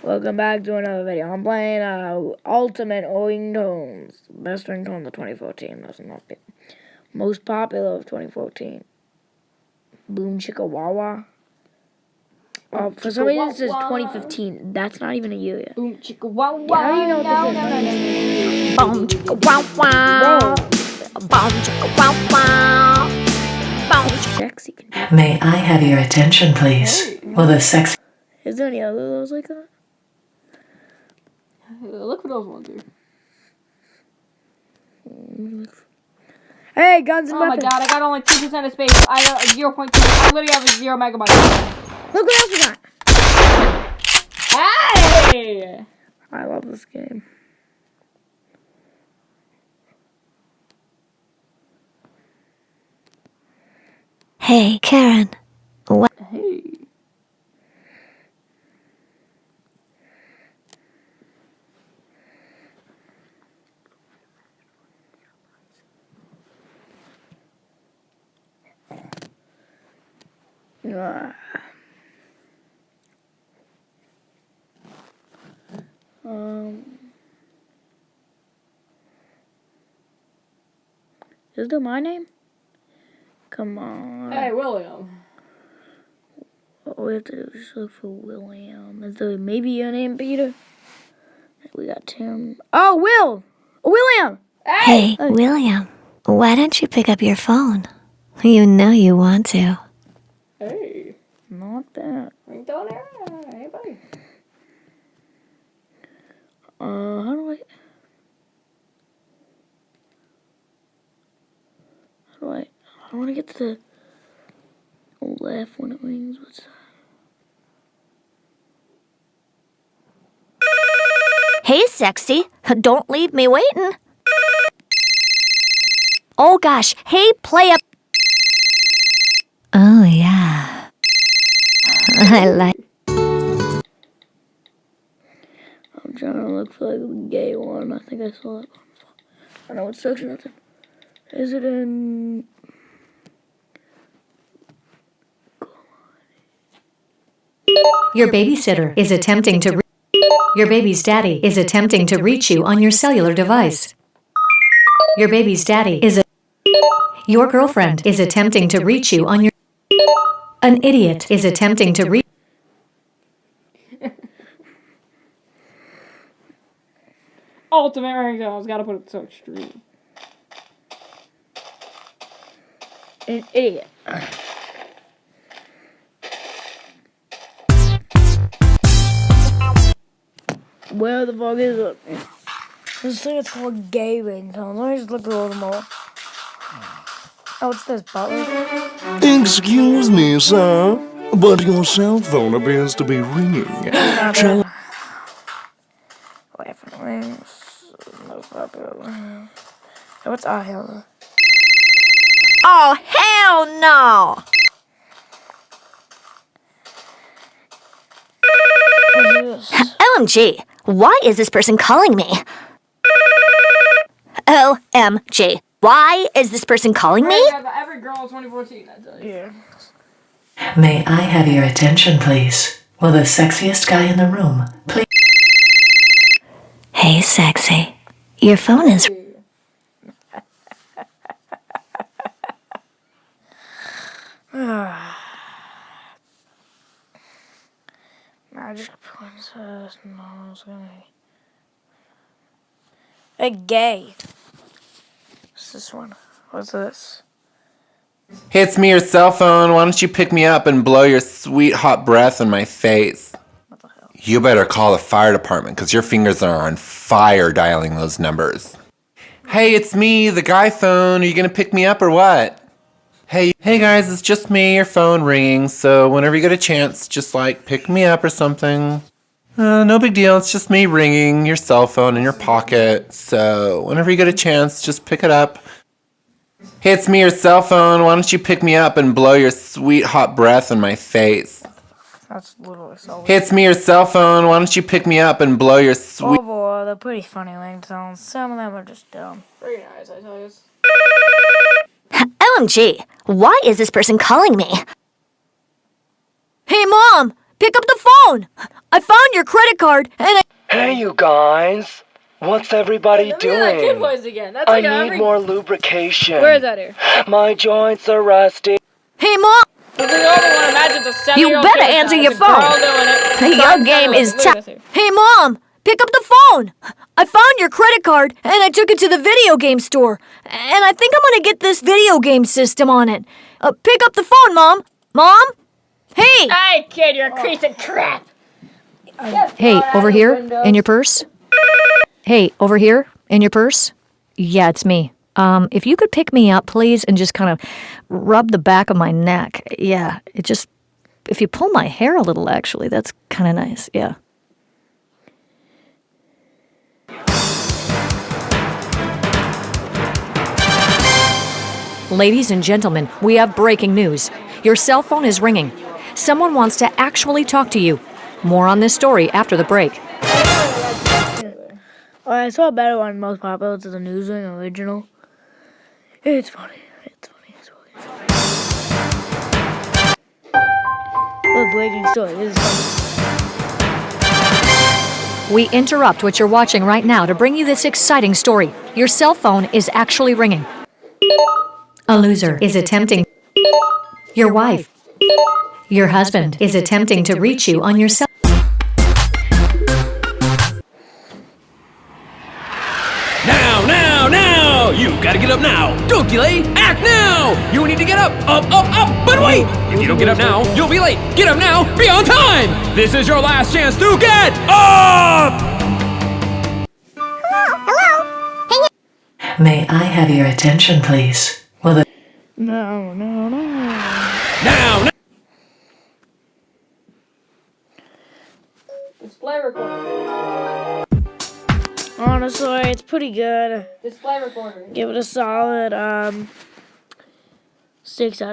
Welcome back to another video. I'm playing Ultimate Ringtones. Best ringtone of 2014. That's not the most popular of 2014. Boom Chicka Wawa. For some reason it says 2015. That's not even a year yet. Boom chicka wow wow. How do you know what this is? Boom chicka wow wow. Boom chicka wow wow. Boom. Sexy. May I have your attention, please? Will the sexy... Is there any other of those like that? Look for those ones, dude. Hey, guns and weapons. Oh my god, I got only 2% of space. I have 0.2. I literally have 0 megabytes. Look what else we got. Hey! I love this game. Hey, Karen. What? Hey. Is that my name? Come on. Hey, William. What we have to do is just look for William. Is there maybe your name, Peter? We got Tim. Oh, Will! William! Hey, William. Why don't you pick up your phone? You know you want to. Hey. Not bad. Ringtone era? Hey, buddy. How do I want to get to the left when it rings. What's that? Hey, sexy. Don't leave me waiting. Oh, gosh. Hey, play up. Oh, yeah. I like... I'm trying to look for like the gay one. I think I saw it. I know it's section it's in. Is it in... Your babysitter is attempting to... Your baby's daddy is attempting to reach you on your cellular device. Your baby's daddy is a... Your girlfriend is attempting to reach you on your... An idiot is attempting to reach... Ultimate ringtones. Gotta put it so extreme. An idiot. Where the fuck is it? This thing is called gay ringtone. Let me just look a little more. Oh, it's this butler. Excuse me, sir, but your cell phone appears to be ringing. Shall Laughing rings. Most popular. What's our hell? Oh, hell no! OMG, why is this person calling me? OMG, why is this person calling me? Every girl in 2014, I tell you. Yeah. May I have your attention, please? Will the sexiest guy in the room, please? Hey, sexy. Your phone is... Magic Princess. No, it's gonna be... A gay. What's this one? What's this? Hey, it's me, your cell phone. Why don't you pick me up and blow your sweet hot breath in my face? What the hell? You better call the fire department because your fingers are on fire dialing those numbers. Hey, it's me, the guy phone. Are you going to pick me up or what? Hey guys, it's just me, your phone ringing. So whenever you get a chance, just like pick me up or something. No big deal. It's just me ringing your cell phone in your pocket. So whenever you get a chance, just pick it up. Hey, it's me, your cell phone. Why don't you pick me up and blow your sweet hot breath in my face? That's literally so. Hey, it's me, your cell phone. Why don't you pick me up and blow your sweet... Oh boy, they're pretty funny ringtones. Some of them are just dumb. Very nice, I tell you. OMG, why is this person calling me? Hey, Mom, pick up the phone. I found your credit card and I... Hey, you guys. What's everybody Look at that kid doing? voice again. That's I like need every... more lubrication. Where is that here? My joints are rusty. Hey, Mom! The only one imagines a 7-year-old You better kid answer now. your It's a girl phone. doing it. Your Son's game kinda is like, look at tough. this here. Hey, Mom! Pick up the phone. I found your credit card and I took it to the video game store. And I think I'm gonna get this video game system on it. Pick up the phone, Mom. Mom? Hey! Hey, kid, you're a piece of crap. Hey, over here in your purse? Hey, over here in your purse? Yeah, it's me. If you could pick me up, please, and just kind of rub the back of my neck. Yeah, it just, if you pull my hair a little, actually, that's kind of nice. Yeah. Ladies and gentlemen, we have breaking news. Your cell phone is ringing. Someone wants to actually talk to you. More on this story after the break. Oh, I saw a better one, most popular to the Newswing original. It's funny. It's funny. It's funny. Look, breaking story. This is funny. We interrupt what you're watching right now to bring you this exciting story. Your cell phone is actually ringing. A loser is attempting. Your wife. Your husband is attempting to reach you on your cell. Now! You've got to get up now! Don't delay! Act now! You need to get up! Up! But wait! If you don't get up now, you'll be late! Get up now! Be on time! This is your last chance to get up! May I have your attention, please? Will the No. Now! Display recorder. Honestly, it's pretty good. Display recorder. Give it a solid 6 out of